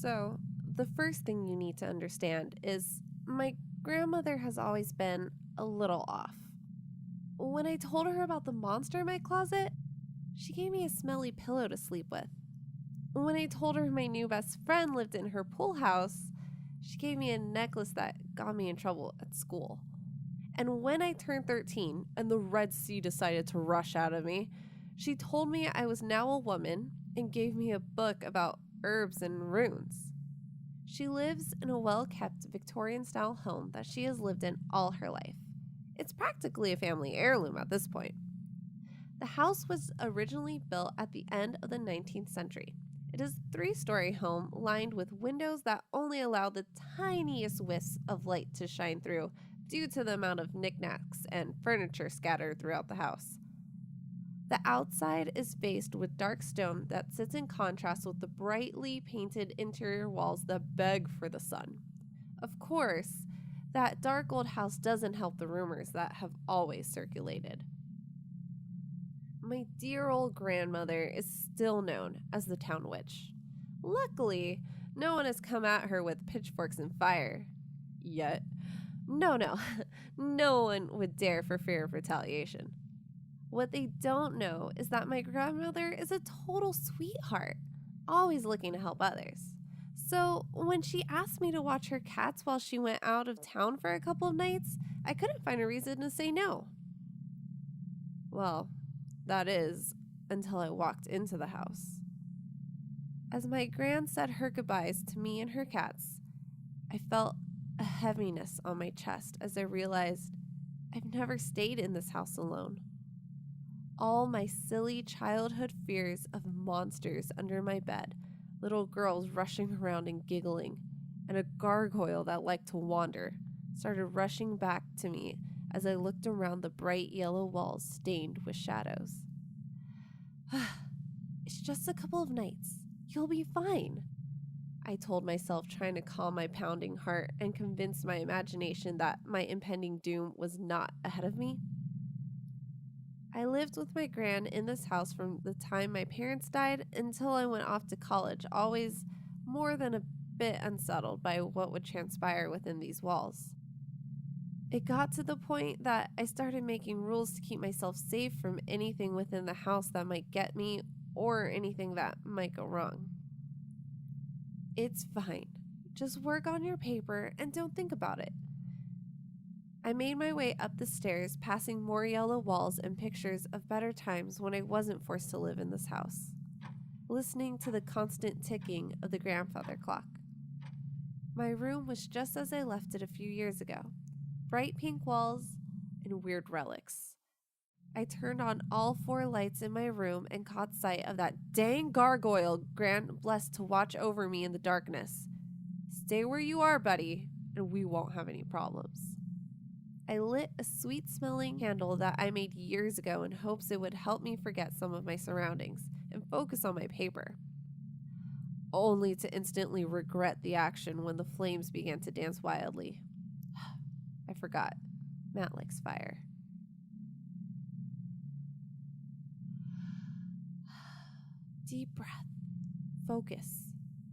So, the first thing you need to understand is my grandmother has always been a little off. When I told her about the monster in my closet, she gave me a smelly pillow to sleep with. When I told her my new best friend lived in her pool house, she gave me a necklace that got me in trouble at school. And when I turned 13 and the Red Sea decided to rush out of me, she told me I was now a woman and gave me a book about herbs and runes. She lives in a well-kept Victorian-style home that she has lived in all her life. It's practically a family heirloom at this point. The house was originally built at the end of the 19th century. It is a 3-story home lined with windows that only allow the tiniest wisps of light to shine through due to the amount of knickknacks and furniture scattered throughout the house. The outside is faced with dark stone that sits in contrast with the brightly painted interior walls that beg for the sun. Of course, that dark old house doesn't help the rumors that have always circulated. My dear old grandmother is still known as the town witch. Luckily, no one has come at her with pitchforks and fire. Yet. No, no one would dare for fear of retaliation. What they don't know is that my grandmother is a total sweetheart, always looking to help others. So when she asked me to watch her cats while she went out of town for a couple of nights, I couldn't find a reason to say no. Well, that is, until I walked into the house. As my gran said her goodbyes to me and her cats, I felt a heaviness on my chest as I realized I've never stayed in this house alone. All my silly childhood fears of monsters under my bed, little girls rushing around and giggling, and a gargoyle that liked to wander, started rushing back to me as I looked around the bright yellow walls stained with shadows. It's just a couple of nights. You'll be fine, I told myself, trying to calm my pounding heart and convince my imagination that my impending doom was not ahead of me. I lived with my gran in this house from the time my parents died until I went off to college, always more than a bit unsettled by what would transpire within these walls. It got to the point that I started making rules to keep myself safe from anything within the house that might get me or anything that might go wrong. It's fine. Just work on your paper and don't think about it. I made my way up the stairs, passing more yellow walls and pictures of better times when I wasn't forced to live in this house, listening to the constant ticking of the grandfather clock. My room was just as I left it a few years ago. Bright pink walls and weird relics. I turned on all 4 lights in my room and caught sight of that dang gargoyle Gran blessed to watch over me in the darkness. Stay where you are, buddy, and we won't have any problems. I lit a sweet-smelling candle that I made years ago in hopes it would help me forget some of my surroundings and focus on my paper, only to instantly regret the action when the flames began to dance wildly. I forgot. Matt likes fire. Deep breath. Focus.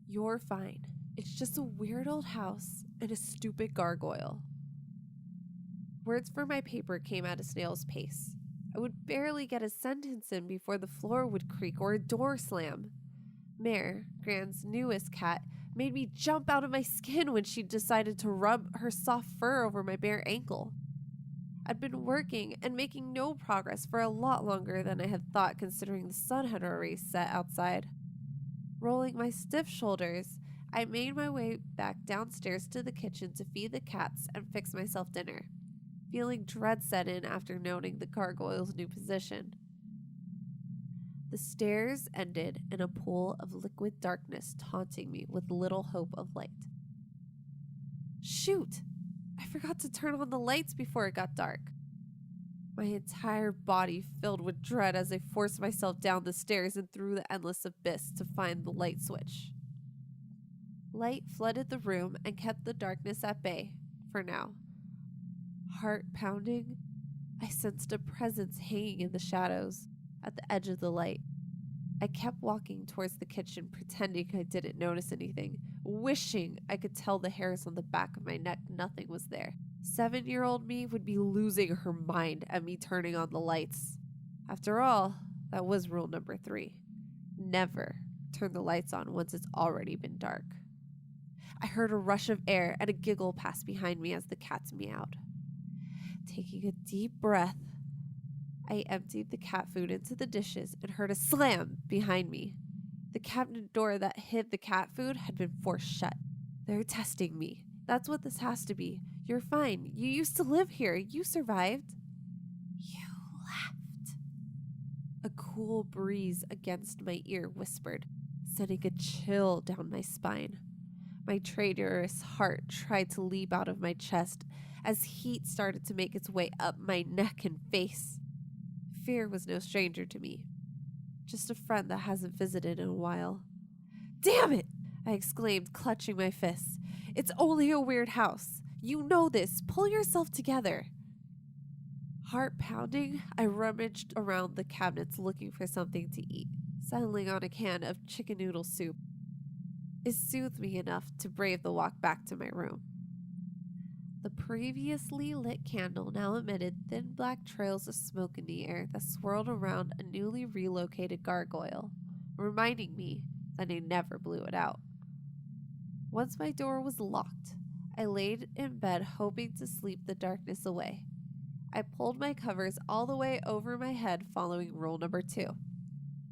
You're fine. It's just a weird old house and a stupid gargoyle. Words for my paper came at a snail's pace. I would barely get a sentence in before the floor would creak or a door slam. Mare, Gran's newest cat, made me jump out of my skin when she decided to rub her soft fur over my bare ankle. I'd been working and making no progress for a lot longer than I had thought, considering the sun had already set outside. Rolling my stiff shoulders, I made my way back downstairs to the kitchen to feed the cats and fix myself dinner, feeling dread set in after noting the gargoyle's new position. The stairs ended in a pool of liquid darkness, taunting me with little hope of light. Shoot! I forgot to turn on the lights before it got dark. My entire body filled with dread as I forced myself down the stairs and through the endless abyss to find the light switch. Light flooded the room and kept the darkness at bay, for now. Heart pounding, I sensed a presence hanging in the shadows at the edge of the light. I kept walking towards the kitchen, pretending I didn't notice anything, wishing I could tell the hairs on the back of my neck nothing was there. 7-year-old me would be losing her mind at me turning on the lights. After all, that was rule number 3. Never turn the lights on once it's already been dark. I heard a rush of air and a giggle pass behind me as the cats meowed. Taking a deep breath, I emptied the cat food into the dishes and heard a slam behind me. The cabinet door that hid the cat food had been forced shut. They're testing me. That's what this has to be. You're fine. You used to live here. You survived. You left. A cool breeze against my ear whispered, sending a chill down my spine. My traitorous heart tried to leap out of my chest as heat started to make its way up my neck and face. Fear was no stranger to me, just a friend that hasn't visited in a while. Damn it! I exclaimed, clutching my fists. It's only a weird house. You know this. Pull yourself together. Heart pounding, I rummaged around the cabinets looking for something to eat, settling on a can of chicken noodle soup. It soothed me enough to brave the walk back to my room. The previously lit candle now emitted thin black trails of smoke in the air that swirled around a newly relocated gargoyle, reminding me that I never blew it out. Once my door was locked, I laid in bed hoping to sleep the darkness away. I pulled my covers all the way over my head, following rule number 2.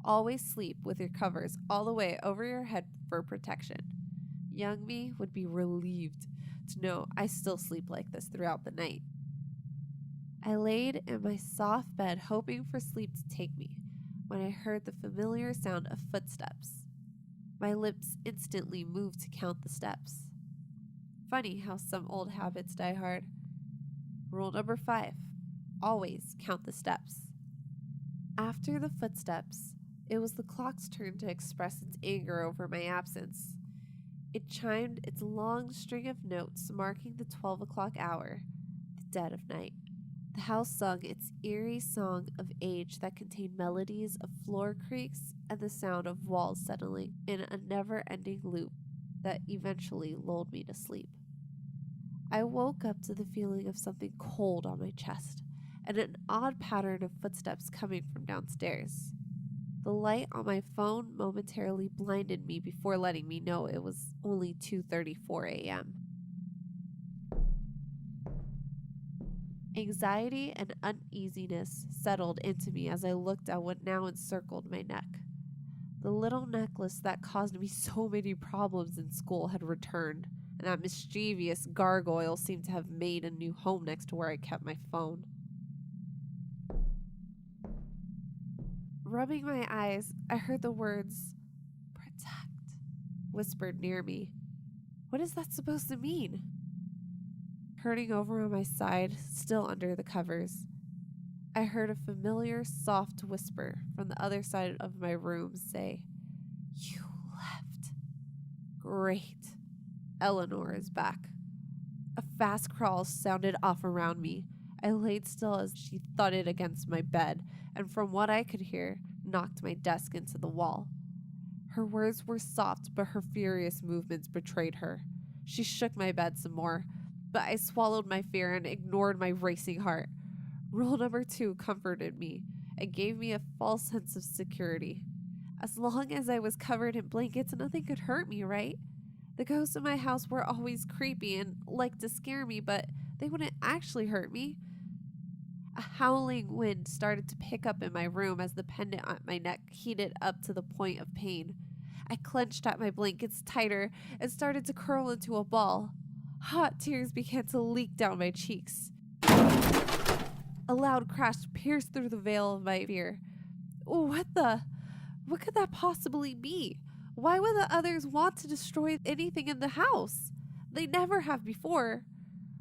Always sleep with your covers all the way over your head for protection. Young me would be relieved to know I still sleep like this throughout the night. I laid in my soft bed hoping for sleep to take me when I heard the familiar sound of footsteps. My lips instantly moved to count the steps. Funny how some old habits die hard. Rule number 5. Always count the steps. After the footsteps, it was the clock's turn to express its anger over my absence. It chimed its long string of notes marking the 12 o'clock hour, the dead of night. The house sung its eerie song of age that contained melodies of floor creaks and the sound of walls settling in a never-ending loop that eventually lulled me to sleep. I woke up to the feeling of something cold on my chest and an odd pattern of footsteps coming from downstairs. The light on my phone momentarily blinded me before letting me know it was only 2:34 a.m. Anxiety and uneasiness settled into me as I looked at what now encircled my neck. The little necklace that caused me so many problems in school had returned, and that mischievous gargoyle seemed to have made a new home next to where I kept my phone. Rubbing my eyes, I heard the words, "Protect," whispered near me. What is that supposed to mean? Turning over on my side, still under the covers, I heard a familiar, soft whisper from the other side of my room say, "You left. Great. Eleanor is back." A fast crawl sounded off around me. I laid still as she thudded against my bed, and from what I could hear, knocked my desk into the wall. Her words were soft, but her furious movements betrayed her. She shook my bed some more, but I swallowed my fear and ignored my racing heart. Rule number 2 comforted me and gave me a false sense of security. As long as I was covered in blankets, nothing could hurt me, right? The ghosts in my house were always creepy and liked to scare me, but they wouldn't actually hurt me. A howling wind started to pick up in my room as the pendant on my neck heated up to the point of pain. I clenched at my blankets tighter and started to curl into a ball. Hot tears began to leak down my cheeks. A loud crash pierced through the veil of my fear. What could that possibly be? Why would the others want to destroy anything in the house? They never have before.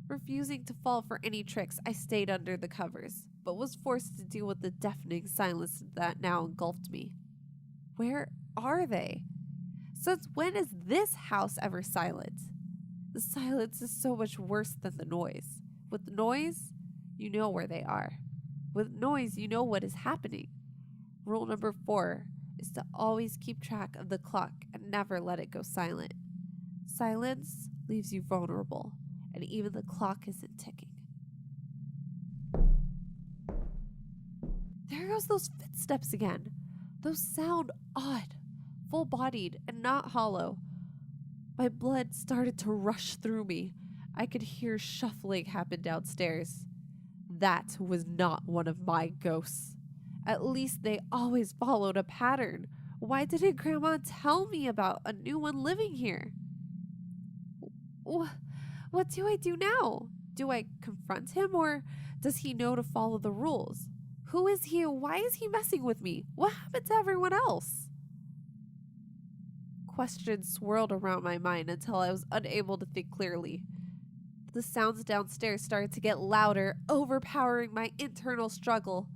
Refusing to fall for any tricks, I stayed under the covers, but was forced to deal with the deafening silence that now engulfed me. Where are they? Since when is this house ever silent? The silence is so much worse than the noise. With noise, you know where they are. With noise, you know what is happening. Rule number 4 is to always keep track of the clock and never let it go silent. Silence leaves you vulnerable, and even the clock isn't ticking. There goes those footsteps again. Those sound odd, full-bodied, and not hollow. My blood started to rush through me. I could hear shuffling happen downstairs. That was not one of my ghosts. At least they always followed a pattern. Why didn't Grandma tell me about a new one living here? What do I do now? Do I confront him, or does he know to follow the rules? Who is he and why is he messing with me? What happened to everyone else? Questions swirled around my mind until I was unable to think clearly. The sounds downstairs started to get louder, overpowering my internal struggle.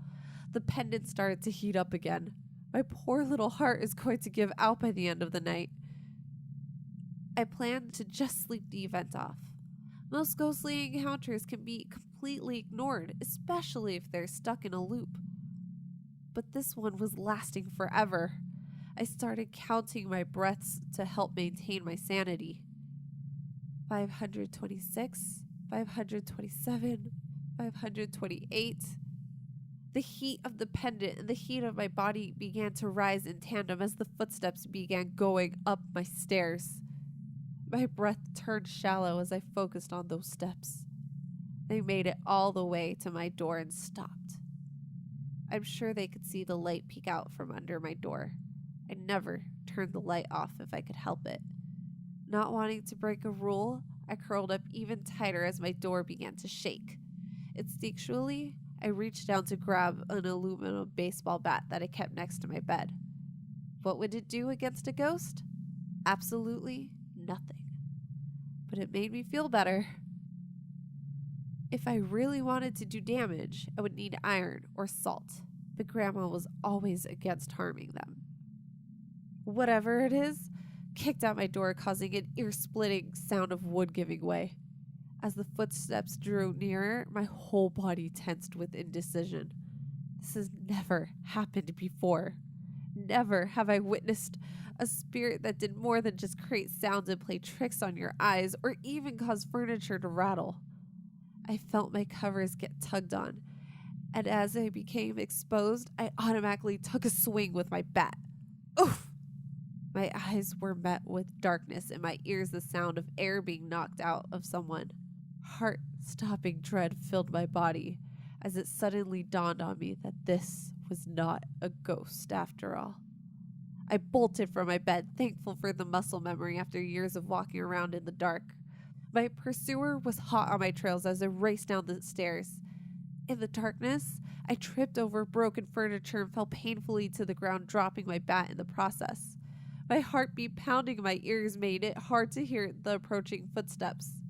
The pendant started to heat up again. My poor little heart is going to give out by the end of the night. I planned to just sleep the event off. Most ghostly encounters can be completely ignored, especially if they're stuck in a loop. But this one was lasting forever. I started counting my breaths to help maintain my sanity. 526, 527, 528. The heat of the pendant and the heat of my body began to rise in tandem as the footsteps began going up my stairs. My breath turned shallow as I focused on those steps. They made it all the way to my door and stopped. I'm sure they could see the light peek out from under my door. I never turned the light off if I could help it. Not wanting to break a rule, I curled up even tighter as my door began to shake. Instinctually, I reached down to grab an aluminum baseball bat that I kept next to my bed. What would it do against a ghost? Absolutely nothing. But it made me feel better. If I really wanted to do damage, I would need iron or salt, but Grandma was always against harming them. Whatever it is, kicked out my door, causing an ear-splitting sound of wood giving way. As the footsteps drew nearer, my whole body tensed with indecision. This has never happened before. Never have I witnessed a spirit that did more than just create sounds and play tricks on your eyes, or even cause furniture to rattle. I felt my covers get tugged on, and as I became exposed, I automatically took a swing with my bat. Oof! My eyes were met with darkness, and my ears the sound of air being knocked out of someone. Heart-stopping dread filled my body as it suddenly dawned on me that this was not a ghost after all. I bolted from my bed, thankful for the muscle memory after years of walking around in the dark. My pursuer was hot on my trails as I raced down the stairs. In the darkness, I tripped over broken furniture and fell painfully to the ground, dropping my bat in the process. My heartbeat pounding in my ears made it hard to hear the approaching footsteps.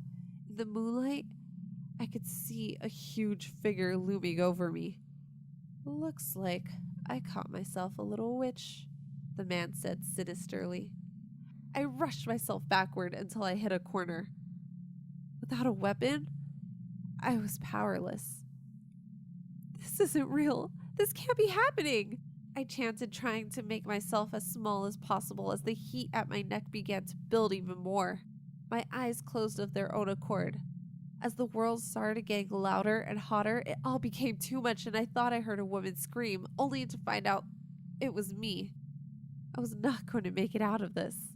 In the moonlight, I could see a huge figure looming over me. "Looks like I caught myself a little witch," the man said sinisterly. I rushed myself backward until I hit a corner. Without a weapon, I was powerless. "This isn't real. This can't be happening," I chanted, trying to make myself as small as possible as the heat at my neck began to build even more. My eyes closed of their own accord. As the world started getting louder and hotter, it all became too much, and I thought I heard a woman scream, only to find out it was me. I was not going to make it out of this.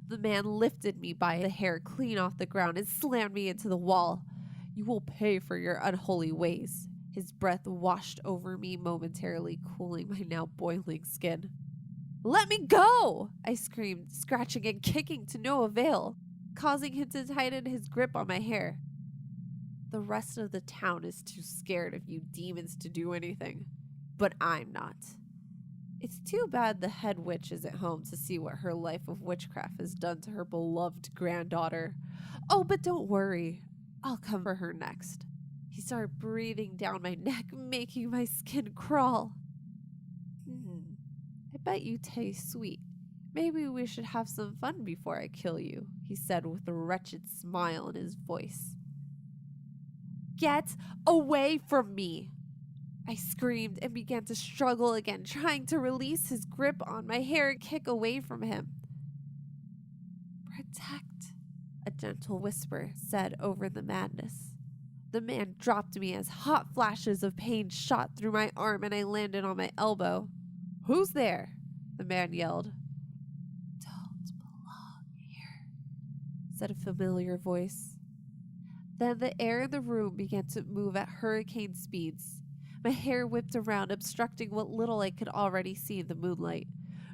The man lifted me by the hair clean off the ground and slammed me into the wall. "You will pay for your unholy ways." His breath washed over me, momentarily cooling my now boiling skin. "Let me go!" I screamed, scratching and kicking to no avail, causing him to tighten his grip on my hair. The rest of the town is too scared of you demons to do anything, but I'm not. It's too bad the head witch isn't home to see what her life of witchcraft has done to her beloved granddaughter. Oh, but don't worry. I'll come for her next. He started breathing down my neck, making my skin crawl. I bet you taste sweet. Maybe we should have some fun before I kill you," he said with a wretched smile in his voice. "Get away from me!" I screamed and began to struggle again, trying to release his grip on my hair and kick away from him. "Protect," a gentle whisper said over the madness. The man dropped me as hot flashes of pain shot through my arm and I landed on my elbow. "Who's there?" the man yelled. "Don't belong here," said a familiar voice. Then the air in the room began to move at hurricane speeds. My hair whipped around, obstructing what little I could already see in the moonlight.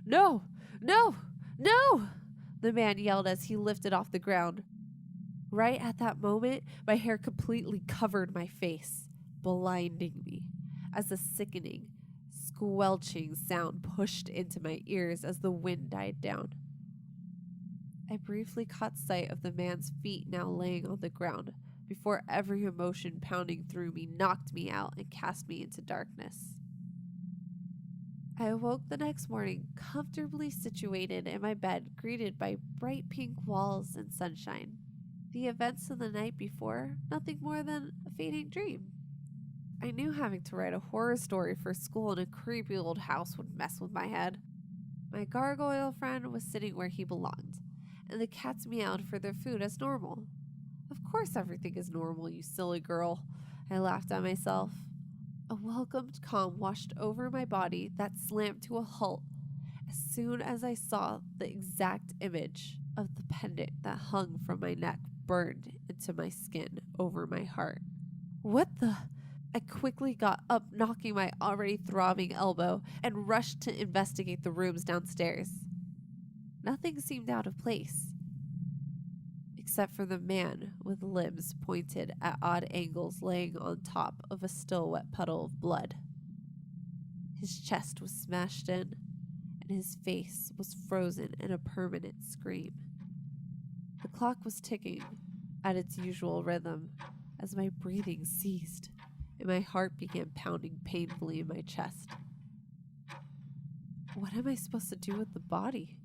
"No! No! No!" the man yelled as he lifted off the ground. Right at that moment, my hair completely covered my face, blinding me, as a sickening, squelching sound pushed into my ears as the wind died down. I briefly caught sight of the man's feet now laying on the ground, before every emotion pounding through me knocked me out and cast me into darkness. I awoke the next morning, comfortably situated in my bed, greeted by bright pink walls and sunshine. The events of the night before, nothing more than a fading dream. I knew having to write a horror story for school in a creepy old house would mess with my head. My gargoyle friend was sitting where he belonged, and the cats meowed for their food as normal. Of course everything is normal, you silly girl, I laughed at myself. A welcomed calm washed over my body that slammed to a halt as soon as I saw the exact image of the pendant that hung from my neck burned into my skin over my heart. "What the?" I quickly got up, knocking my already throbbing elbow, and rushed to investigate the rooms downstairs. Nothing seemed out of place, except for the man with limbs pointed at odd angles laying on top of a still wet puddle of blood. His chest was smashed in, and his face was frozen in a permanent scream. The clock was ticking at its usual rhythm as my breathing ceased and my heart began pounding painfully in my chest. What am I supposed to do with the body?